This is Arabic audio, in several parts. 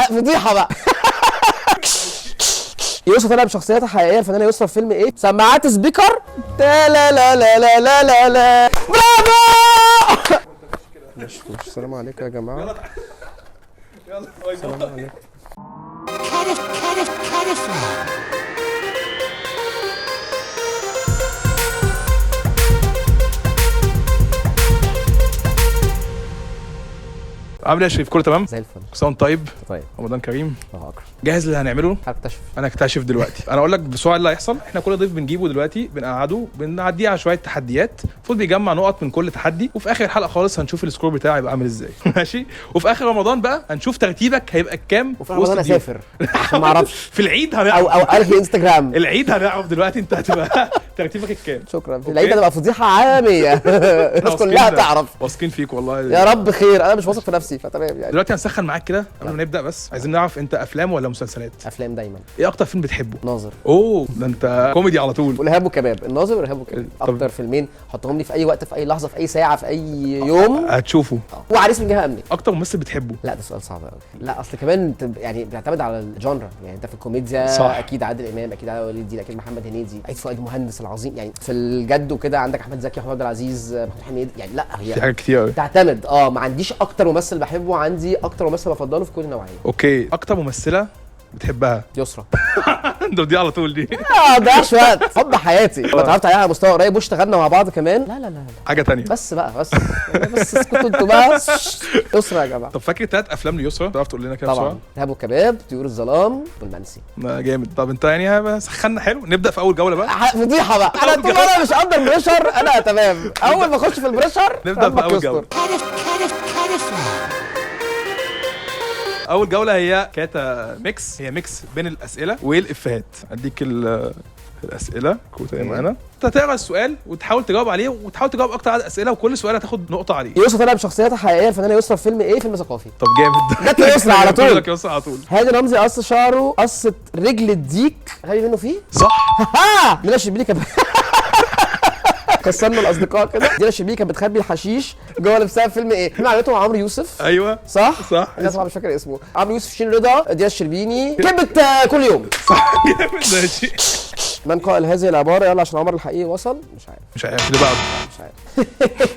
فضيحه بقى. يسرا طلع بشخصيتها حقيقيه الفنانه يسرا في فيلم ايه؟ سماعات سبيكر. لا لا لا لا لا لا لا لا. برافو. مش السلام عليكم يا جماعه. يلا باي باي. عامل ايه يا شريف؟ كله تمام؟ زي الفل. ساوند طيب. طيب رمضان كريم. الله اكبر. جاهز اللي هنعمله؟ هكتشف. انا هكتشف دلوقتي. انا اقول لك بسرعه اللي هيحصل. احنا كل ضيف بنجيبه دلوقتي بنقعده بنعديه على شويه تحديات، المفروض بيجمع نقط من كل تحدي، وفي اخر الحلقه خالص هنشوف السكور بتاعه هيبقى عامل ازاي. ماشي؟ وفي اخر رمضان بقى هنشوف ترتيبك هيبقى كام. وفي رمضان اسافر عشان ما اعرفش. في العيد هنعرف. او الغي انستجرام. العيد هنعرف دلوقتي انت هتبقى ترتيبك الكام. شكرا. في العيد هتبقى فضيحه عالميه. الناس كلها تعرف. واثقين فيك والله. يا رب خير، انا مش واثق في نفسي فتمام يعني. دلوقتي هنسخن معاك كده قبل ما نبدا، بس عايزين نعرف انت افلام ولا مسلسلات؟ افلام دايما. ايه اكتر فيلم بتحبه؟ ناظر. اوه ده انت كوميدي على طول. والارهاب والكباب. الناظر والارهاب والكباب اكتر فيلمين حطهم لي في اي وقت، في اي لحظه، في اي ساعه، في اي يوم هتشوفه. وعريس من جهه امني. اكتر ممثل بتحبه؟ لا ده سؤال صعب قوي. لا اصل كمان يعني بيعتمد على الجانرا، يعني انت في الكوميديا صح. اكيد عادل امام، اكيد علي ولي الدين، اكيد محمد هنيدي، عيد فؤاد المهندس العظيم، يعني في الجد وكده عندك احمد زكي، محمود عبد العزيز، محمود حميد، يعني لا هي في حاجات كتير قوي. تعتمد. ما عنديش اكتر ممثل بحبه، عندي اكتر ممثل بفضله في كل نوعيه. اوكي، اكتر ممثله بتحبها؟ يسرا. ده دي على طول دي. ضيعش وقت، حب حياتي. اتعرفت عليها على مستوى قريب واشتغلنا مع بعض كمان. لا لا لا حاجه تانية. بس بقى بس اسكتوا انتوا بقى. يسرا يا جماعه. طب فاكر 3 افلام ليسرا؟ تعرف تقول لنا كده بسرعه؟ طبعا ارهاب والكباب، طيور الظلام، والمنسي. جامد. طب انت يعني سخنا حلو، نبدا في اول جوله بقى. فضيحه بقى. انا طول ما انا مش اندر بريشر انا تمام، اول ما اخش في البريشر نبدا في اول جوله. اول جوله هي كاتا ميكس، هي ميكس بين الاسئله والافيهات. اديك الاسئله كوتا معانا، انت هتقرا السؤال وتحاول تجاوب عليه، وتحاول تجاوب اكتر عدد اسئله، وكل سؤال هتاخد نقطه عليه. يسرا طلع بشخصيتها حقيقيه الفنانه يسرا في فيلم ايه؟ فيلم ثقافي. طب جامد. جت لي يسرا على طول. جت يسرا على طول. هادي رمزي قص شعره قصه رجل الديك، غبي منه فيه. صح. منى الشربيني كانت كسرنا الاصدقاء كده. دينا الشربيني كانت بتخبي الحشيش جوه لبسها في فيلم ايه؟ فيلم عملته مع عمرو يوسف. ايوه صح؟ صح. انا طبعا مش فاكر اسمه. عمرو يوسف، شين رضا، دينا الشربيني كبت كل يوم. صح جامد. ماشي. من قال هذه العباره؟ يلا عشان عمر الحقيقي وصل. مش عارف اللي بعده. مش عارف.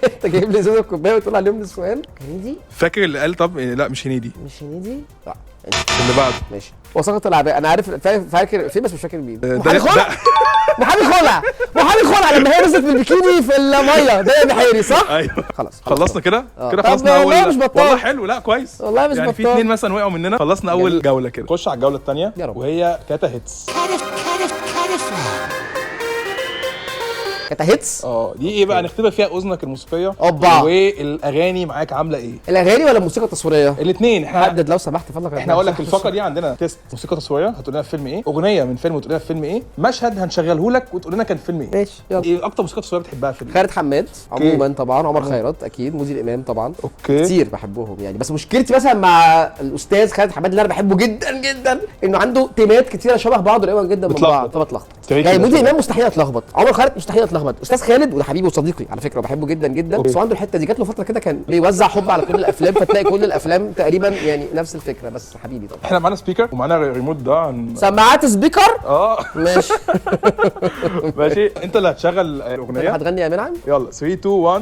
انت جايب لي ازازه كوبايه وتقول عليهم السؤال. هنيدي؟ فاكر اللي قال؟ طب لا مش هنيدي. مش هنيدي؟ لا اللي بعده. ماشي. وثقة العباء. انا عارف فاكر فين بس مش فاكر مين. ده محامي خلع. محامي خلع لما هي نزلت بالبيكيني في الميه. ده بحيري صح؟ ايوه. خلاص خلصنا كده. كده طب خلصنا اول. والله مش بطال. والله حلو. لا كويس. والله مش يعني في بطال. 2 مثلا وقعوا مننا. خلصنا اول جوله كده. نخش على الجوله الثانيه وهي كاتا هيتس. كانت هيتس. دي ايه بقى؟ نختبر فيها اذنك الموسيقيه. اوبا. والاغاني معاك عامله ايه؟ الاغاني ولا الموسيقى التصويريه؟ الاثنين. حدد لو سمحت فضلك. احنا هقول لك الفقره دي عندنا تيست موسيقى تصويريه، هتقول لنا في فيلم ايه، اغنيه من فيلم وتقول لنا في فيلم ايه، مشهد هنشغله لك وتقول لنا كان فيلم ايه. ماشي يلا. ايه اكتر موسيقى تصويريه بتحبها في خالد حماد عموما طبعا، عمر خيرت اكيد، مودي الامام طبعا. اوكي. كتير بحبهم يعني، بس مشكلتي مثلا مع الاستاذ خالد حماد اللي انا بحبه جدا جدا انه عنده تيمات كتيره شبه بعض قريبه جدا من بعض، فبتلخبط. يعني مودي الامام مستحيل اتلخبط، عمر خيرت مستحيل اتلخبط، استاذ خالد وده حبيبي وصديقي على فكره وبحبه جدا جدا، بس عنده الحته دي. جات له فتره كده كان بيوزع حب على كل الافلام، فتلاقي كل الافلام تقريبا يعني نفس الفكره، بس حبيبي طبعا. احنا معانا سبيكر ومعانا ريموت ده سماعات سبيكر. ماشي. ماشي. انت اللي هتشغل الاغنيه. هتغني يا منعم؟ يلا 3 2 1.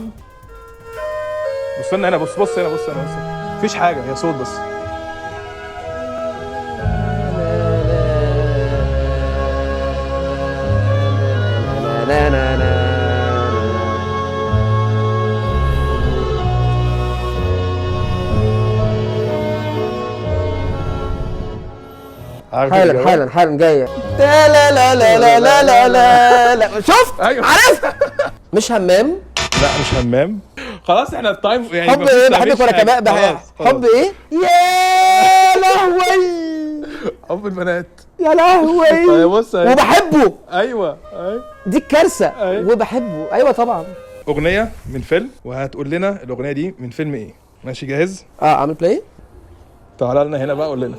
بص هنا بص هنا مفيش حاجه، هي صوت بس. لا لا لا. حالا جايه. لا لا لا لا لا لا لا لا. شفت؟ ايوه عرفت. مش همام. لا مش همام. خلاص احنا التايم يعني. حب ايه؟ بحبك ولا كمان. حب ايه؟ يا لهوي. حب البنات. يا لهوي. بص وبحبه. ايوه دي الكارثه. وبحبه. ايوه طبعا. اغنيه من فيلم وهتقول لنا الاغنيه دي من فيلم ايه. ماشي جاهز؟ اعمل بلاي. تعالى لنا هنا بقى قول لنا.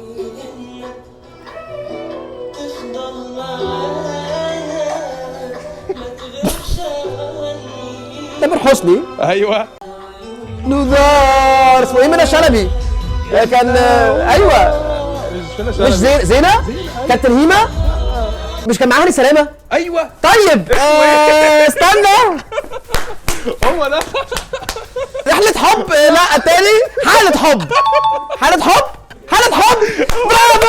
تامر حسني. ايوه. نزار. اسمه ايه؟ منى شلبي. كان ايوه مش زينه كابتن هيما. مش كان معاها هاني سلامه؟ ايوه طيب استنى هو ده. رحلة حب. لا التاني حالة حب. حالة حب. حالة حب. برافو.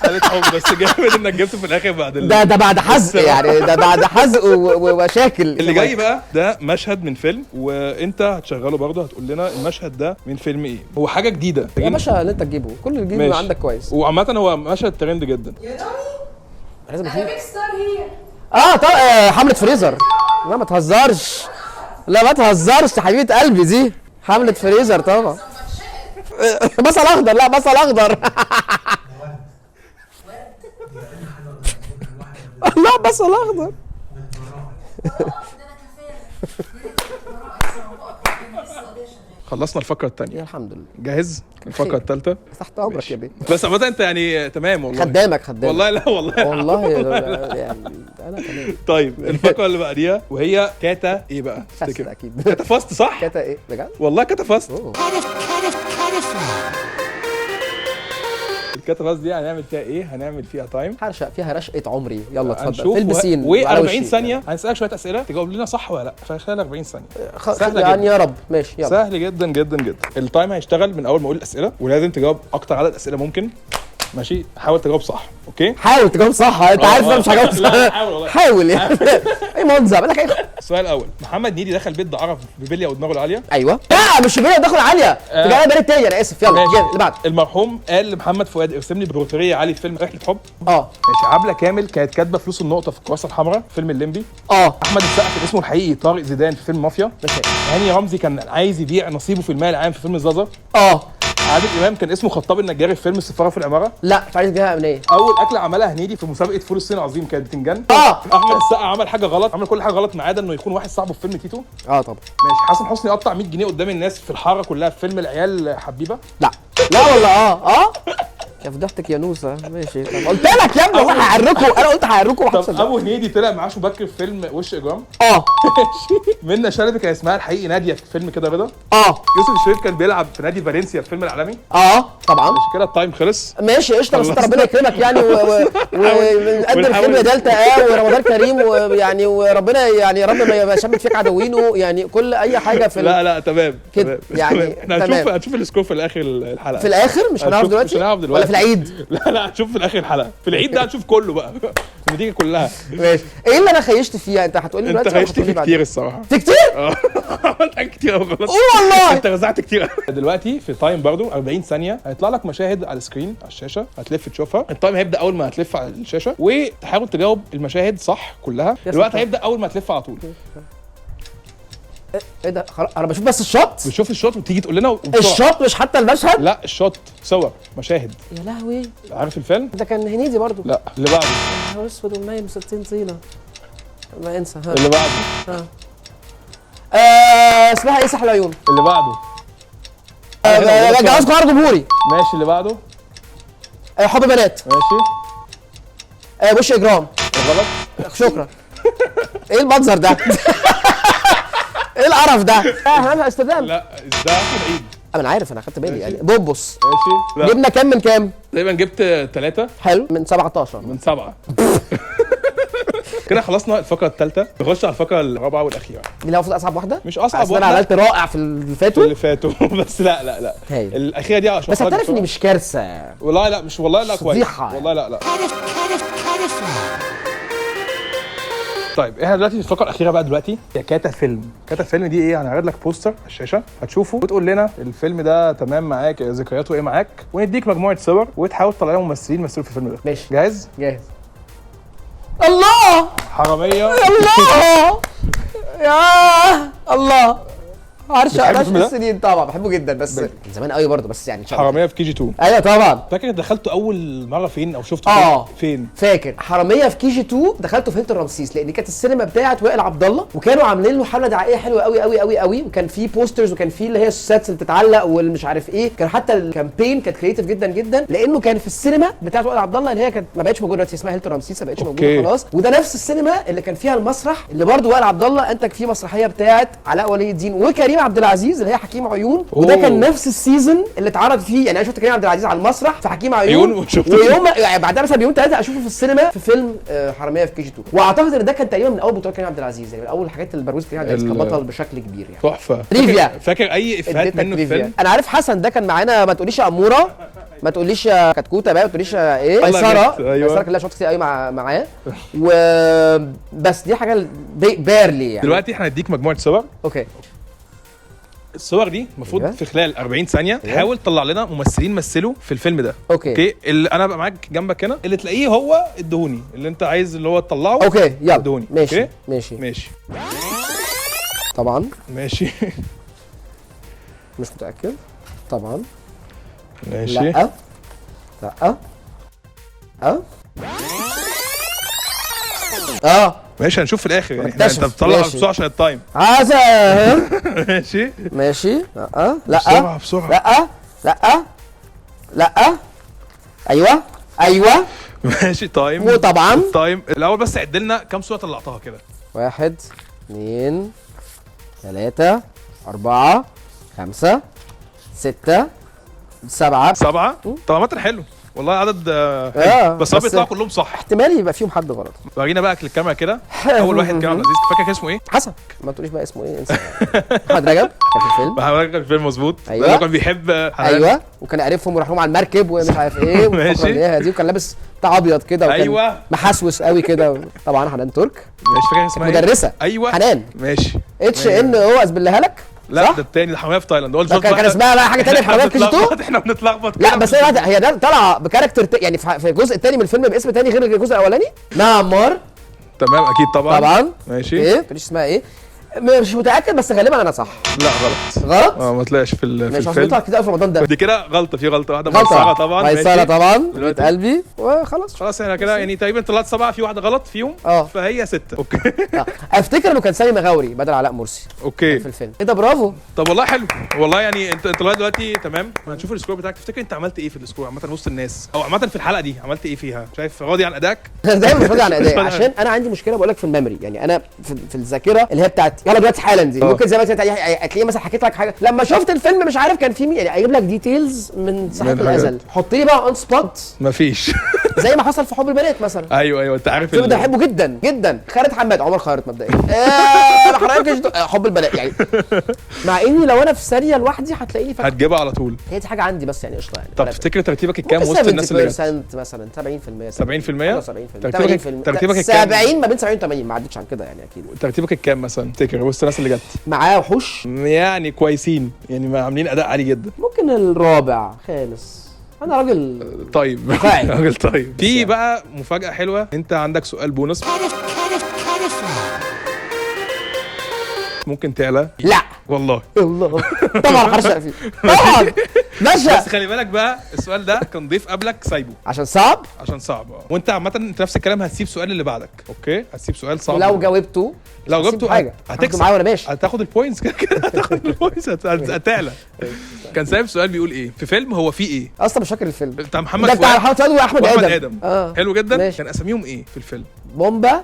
حالة حب بس جامد انك جبته في الاخر بعد ده بعد حزق يعني، ده بعد حزق ومشاكل. اللي جاي بقى ده مشهد من فيلم، وانت هتشغله برضه، هتقول لنا المشهد ده من فيلم ايه. هو حاجه جديده يا باشا اللي انت تجيبه، كل اللي تجيبه عندك كويس. وعامه هو مشهد ترند جدا. يا دوني لازم انا بيك ستار هير. طب حملة فريزر. لا ما تهزرش، لا ما تهزرش يا حبيبة قلبي، دي حملة فريزر طبعا. بصل اخضر. لا بصل اخضر. لا بصل اخضر. خلصنا الفقره الثانيه الحمد لله. جاهز الفقره الثالثه. تحت امرك يا بيه. بس عامه انت يعني تمام والله. خدامك والله لا والله والله يعني انا تمام. طيب الفقره اللي بعديها وهي كاتا ايه بقى؟ فاست اكيد. كاتا فاست صح؟ كاتا ايه بجد؟ والله كاتا فاست. الكاتا فاست دي هنعمل فيها ايه؟ هنعمل فيها تايم. هرشق فيها رشقة عمري. يلا اتفضل. هنشوف في البسين و40 ثانيه هنسالك شويه اسئله تجاوب لنا صح ولا لا في خلال 40 ثانيه. سهل يعني يا رب. ماشي يلا. سهل جدا جدا جدا. التايم هيشتغل من اول ما اقول الاسئله، ولازم تجاوب اكتر عدد اسئله ممكن. ماشي حاول تجاوب صح. اوكي حاول تجاوب صح. انت عارف انا مش هجاوب صح. لا، حاول والله. حاول يعني. اي منظر بقول لك ايه. السؤال الاول، محمد هنيدي دخل بيت عرف ببليه ودماغه العاليه. ايوه. لا مش بيلي دخل عاليه. انت جاي بالي التاني انا اسف. يلا ماشي. اللي بعده. المرحوم قال لمحمد فؤاد ارسم لي بروتوريه عالي في فيلم رحله حب. اه ماشي. عبله كامل كانت كاتبه فلوس النقطه في الكراسه الحمراء في فيلم الليمبي. احمد السقا كان اسمه الحقيقي طارق زيدان في فيلم مافيا. ماشي. هاني رمزي كان عايز يبيع نصيبه في المال العام في فيلم زازا. عادل امام كان اسمه خطاب النجاري في فيلم السفاره في العماره. لا مش عايز جهه امنيه. اول اكله عملها هنيدي في مسابقه فول الصين العظيم كانت بتنجان. احمد السقا عمل حاجه غلط، عمل كل حاجه غلط ما عدا انه يكون واحد صاحبه في فيلم تيتو. طبعا. ماشي. حسن حسني قطع 100 جنيه قدام الناس في الحاره كلها في فيلم العيال حبيبه. لا ولا يا فضحتك يا نوسه. ماشي. طب قلت لك يا ابني والله هعركم. انا قلت هعركم. طب ابو هنيدي طلع معاه شباك في فيلم وش اجرام. منى شلبي كان اسمها الحقيقي ناديه في فيلم كده رضا. يوسف الشريف كان بيلعب في نادي فالنسيا في فيلم العالمي. طبعا. ماشي كده التايم خلص. ماشي قشطه. بس ربنا يكرمك يعني ونقدم فيلم دلتا ورمضان كريم ويعني وربنا يعني يا رب ما يشمت فيك عدوينه يعني كل اي حاجه في لا تمام كده يعني. احنا هنشوف السكور في الاخر الحلقه. في الاخر مش هنعرف دلوقتي. مش هنعرف دلوقتي ولا في العيد. لا هنشوف في الاخر الحلقه. في العيد ده هنشوف كله بقى النتيجه كلها. ماشي. ايه اللي انا خيشت فيها؟ انت هتقول لي دلوقتي. انت خيشت فيه كتير الصراحه. في كتير؟ عملت حاجات كتير قوي غلط. والله انت رزعت كتير. دلوقتي في تايم برضو 40 ثانيه هيطلع لك مشاهد على السكرين على الشاشه هتلف تشوفها. التايم هيبدا اول ما هتلف على الشاشه وتحاول تجاوب المشاهد صح كلها. الوقت هيبدا اول ما تلف على طول. ايه ده؟ خلاص انا بشوف بس الشوت. بتشوف الشوت وتيجي تقول لنا الشوت مش حتى المشهد. لا الشوت صور مشاهد. يا لهوي. عارف الفيلم ده كان هنيدي برضو. لا اللي بعده. نهار اسود ومنيل 60 طينه. ما انسى. اللي بعده. اسمها ايه؟ سحر العيون. اللي بعده. جواز قرار جمهوري. ماشي. اللي بعده. حب بنات. ماشي. وش اجرام. غلط. شكرا. ايه المنظر ده؟ ايه القرف ده؟ هنعمل استخدام. لا ده احمد عيد. انا عارف انا خدت بالي يعني. بوبوس. ماشي. جبنا كام من كام؟ تقريبا جبت 3 حلو من 17 من 7. كده خلصنا الفقره الثالثه. نخش على الفقره الرابعه والاخيره. دي اللي المفروض اصعب واحده. مش اصعب واحده. انا عملت رائع في اللي فاتوا. بس لا هايل. الاخيره دي عشان بس اعترف اني مش كارثه. والله لا مش والله لا كويس. والله لا. طيب احنا دلوقتي في الفقره الاخيره بقى دلوقتي يا كاتا فيلم. كاتا فيلم دي ايه؟ هنعرض لك بوستر على الشاشه هتشوفه وتقول لنا الفيلم ده تمام معاك ذكرياته ايه معاك ونديك مجموعه صور وتحاول تطلع لنا ممثلين مثلوا في الفيلم ده. ماشي. جاهز؟ الله. حراميه. الله. يا الله. عرش السنين طبعا بحبه جدا بس من زمان قوي برضه بس يعني حراميه في كي جي 2. ايوه طبعا. فاكر دخلته اول مره فين او شفته فين؟ فاكر حراميه في كي جي 2 دخلته في هيلتون رمسيس لان كانت السينما بتاعه وائل عبد الله وكانوا عاملين له حمله دعائيه حلوه قوي قوي قوي قوي وكان في بوسترز وكان في اللي هي الساتس اللي بتتعلق والمش عارف ايه. كان حتى الكامبين كانت كريتيف جدا جدا لانه كان في السينما بتاعه وائل عبد الله اللي هي كانت ما بقتش موجوده دلوقتي اسمها هيلتون رمسيس ما بقتش موجوده خلاص. وده نفس السينما اللي كان فيها المسرح اللي برضه وائل عبد الله انتج فيه مسرحيه بتاعه علاء ولي الدين وكريم كريم عبد العزيز اللي هي حكيم عيون، وده كان نفس السيزون اللي اتعرض فيه. يعني انا شفت كريم عبد العزيز على المسرح في حكيم عيون ويوم يعني بعدها مثلا بيوم 3 اشوفه في السينما في فيلم حراميه في KG 2. واعتقد ان ده كان تقريبا من اول بطولات كريم عبد العزيز، يعني من اول الحاجات اللي بروز كريم عبد العزيز كبطل بشكل كبير يعني. تحفه. تريفيا. فاكر اي افيهات منه في الفيلم؟ انا عارف حسن ده كان معانا، ما تقوليش يا اموره، ما تقوليش يا كتكوته بقى، ما تقوليش ايه، ميسره. ميسره كان لها شوط كتير قوي معاه بس دي حاجه بيرلي يعني. دلوقتي احنا هنديك مجموعه صور. اوكي. الصور دي المفروض في خلال 40 ثانيه تحاول تطلع لنا ممثلين مثلوا في الفيلم ده. اوكي. اللي انا بقى معاك جنبك هنا، اللي تلاقيه هو الدهوني اللي انت عايز اللي هو تطلعه. اوكي يلا الدهوني. ماشي. أوكي؟ ماشي طبعا ماشي. مش متاكد طبعا. ماشي. لا ماشي هنشوف في الاخر يعني. انت بتطلع بسرعه عشان التايم. ماشي. لا بسرعه. لا ايوه ماشي. تايم. وطبعا تايم. الاول بس عد لنا كام صوره طلعتها كده. 1 2 3 4 5 6 7. طب عامة حلو والله عدد بس هو بيطلعوا كلهم صح. احتمال يبقى فيهم حد غلط. ورينا بقى الكاميرا كده. اول واحد كريم عبد العزيز، فاكر كان اسمه ايه؟ حسن. ما تقوليش بقى اسمه ايه، انسى. احمد رجب كان في الفيلم. احمد رجب كان في الفيلم مظبوط. ايوه كان بيحب حنان. ايوه وكان عارفهم وراح لهم على المركب ومش عارف ايه. ماشي. دي وكان لابس بتاع ابيض كده وكان ايوه محسوس قوي كده. طبعا حنان ترك. ماشي. فاكر اسمها ايه؟ مدرسه. ايوه حنان. ماشي. HNO اسبلها لك. لا ده التاني، ده حماميه في تايلاند. قلت كان اسمها بقى حاجه ثانيه في حماميه في KG 2. احنا بنتلخبط. لا بس هي ده طالعه بكاركتر يعني في الجزء الثاني من الفيلم باسم ثاني غير الجزء الاولاني. نعمار. تمام اكيد طبعا. ماشي. ايه تقوليش اسمها ايه؟ مش متاكد بس غالبا انا صح. لا غلط. ما طلعش في الفيلم. مش هتطلع كده في رمضان ده. دي كده غلطه، في غلطه واحده. ميسره طبعا. ميسره طبعا دلوقتي قلبي وخلاص احنا كده يعني تقريبا طلعت 7، في واحده غلط فيهم. فهي 6. اوكي. افتكر انه كان سامي مغاوري بدل علاء مرسي. اوكي. في الفيلم. ايه ده برافو. طب والله حلو والله يعني. انت لغايه دلوقتي تمام. هنشوف السكور بتاعك. تفتكر انت عملت ايه في السكور عامه وسط الناس، او عامه في الحلقه دي عملت ايه فيها؟ شايف راضي عن ادائك؟ دايما مش راضي عن ادائي عشان انا عندي مشكله بقول لك في الميموري. يعني انا في الذاكره اللي هي بتاعتي يلا دلوقتي حالا دي. ممكن زي ما هتلاقيه مثلا حكيت لك حاجه لما شفت الفيلم مش عارف كان في مين، يعني اجيب لك ديتيلز من ساعه الازل. حط لي بقى اون سبوت. مفيش. زي ما حصل في حب البنات مثلا. ايوه انت عارف الفيلم ده بحبه جدا جدا. خالد حماد، عمر خيرت مبدئيا. حب البنات يعني. مع اني لو انا في ثانيه لوحدي هتلاقيني هتجيبها على طول. هي دي حاجه عندي بس يعني قشطه يعني. طب تفتكر ترتيبك الكام وسط الناس اللي جت؟ مثلا 70%. 70%؟ ترتيبك الكام؟ 70 ما بين 70 و 80 ما عدتش عن كده يعني اكيد. ترتيبك الكام مثلا تفتكر وسط الناس اللي جت؟ معاه وحوش يعني كويسين يعني عاملين اداء عالي جدا. ممكن الرابع خامس. انا راجل طيب. راجل طيب. في بقى مفاجأة حلوة، انت عندك سؤال بونص ممكن تعلى. لا والله طبعا حرش فيه طبعا ماشي. بس خلي بالك بقى السؤال ده كان ضيف قبلك سايبه عشان صعب. وانت عامه انت نفس الكلام هتسيب سؤال اللي بعدك. اوكي هتسيب سؤال صعب. ولو جاوبته حاجه هتكسب معايا وانا ماشي. هتاخد البوينتس كده هتاخد البوينتس هتعلى. كان سايب سؤال بيقول ايه في فيلم هو فيه ايه اصلا مش فاكر الفيلم بتاع محمد فؤاد. بتاع محمد فؤاد واحمد ادم. حلو جدا ماشي. كان اساميهم ايه في الفيلم؟ بومبا.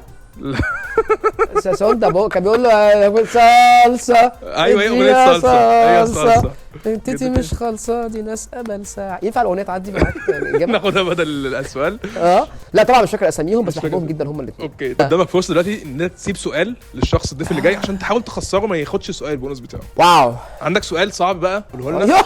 ساسوندا كان بيقول له صلصه. ايوه اغنيه صلصه. ايوه صلصه. انتي مش خالصه دي ناس قبل ساعه. ينفع الاغنيه تعدي معاك ناخدها بدل السؤال؟ لا طبعا مش فاكر اساميهم بس بحبهم جدا هم الاثنين. اوكي قدامك فرصه دلوقتي ان انت تسيب سؤال للشخص الضيف اللي جاي عشان تحاول تخسره ما ياخدش السؤال البونص بتاعه. واو عندك سؤال صعب بقى قوله لنا.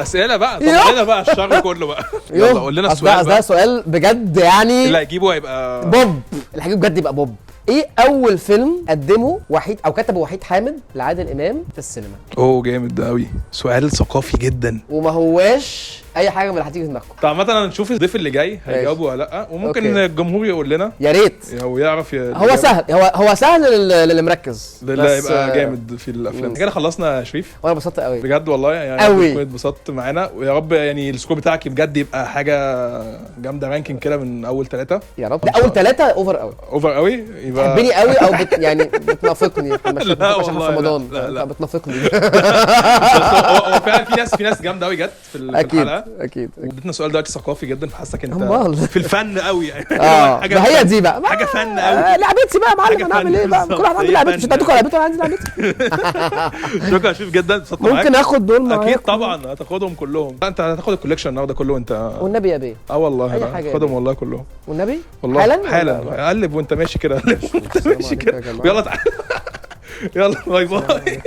اسئله بقى طلع لنا بقى الشر كله بقى. يلا قول لنا السؤال ده سؤال بجد يعني. اللي هيجيبه هيبقى بوب. اللي هيجيبه بجد يبقى بوب. ايه اول فيلم قدمه وحيد او كتبه وحيد حامد لعادل امام في السينما؟ جامد ده قوي. سؤال ثقافي جدا وما هواش اي حاجه من اللي هتيجي في دماغكم. طب عامه هنشوف الضيف اللي جاي هيجاوبه ولا لا، وممكن الجمهور يقول لنا يا ريت او يعرف هو سهل. هو سهل للي مركز ده يبقى جامد في الافلام. كده خلصنا يا شريف وانا انبسطت قوي بجد والله يعني قوي. اتبسطت معانا ويا رب يعني السكور بتاعك بجد يبقى حاجه جامده رانكينج كده من اول 3 يا رب. اول 3 اوفر قوي اوفر قوي بتحبني قوي او يعني بتنافقني لا عشان والله، في رمضان لا. بتنافقني. هو فعلا في ناس جامده قوي جت في الحلقه. اكيد واديتنا سؤال دلوقتي ثقافي جدا، فحاسك انت أمال. في الفن قوي يعني. ما هي دي بقى حاجه فن قوي. لعبتي بقى يا حاجة معلم، انا اعمل فن ايه بقى؟ كل واحد عنده بالظبط، لعبته، هي مش فن. انت عندكم لعبته انا عندي لعبتي. شكرا شريف جدا، اتبسطت معاك. ممكن اخد دول معاك؟ اكيد طبعا هتاخدهم كلهم. لا انت هتاخد الكوليكشن النهارده كله انت. والنبي يا بيه، والله أي حاجة يا خدهم بيه. والله كلهم. والنبي والله حالا حالا قلب وانت ماشي كده، قلب وانت ماشي عليكم كده. يا جماعة. يلا تعالى. يلا باي باي.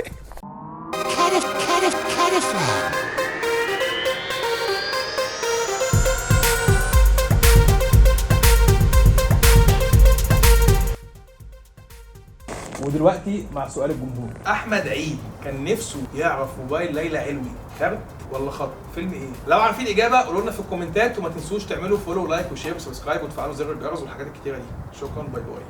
ودلوقتي مع سؤال الجمهور. احمد عيد كان نفسه يعرف موبايل ليلى علوي كارت ولا خط؟ فيلم ايه؟ لو عارفين الاجابه قولوا لنا في الكومنتات، وما تنسوش تعملوا فولو ولايك وشير وسبسكرايب وتفعلوا زر الجرس والحاجات الكتيره دي. شكرا، باي باي.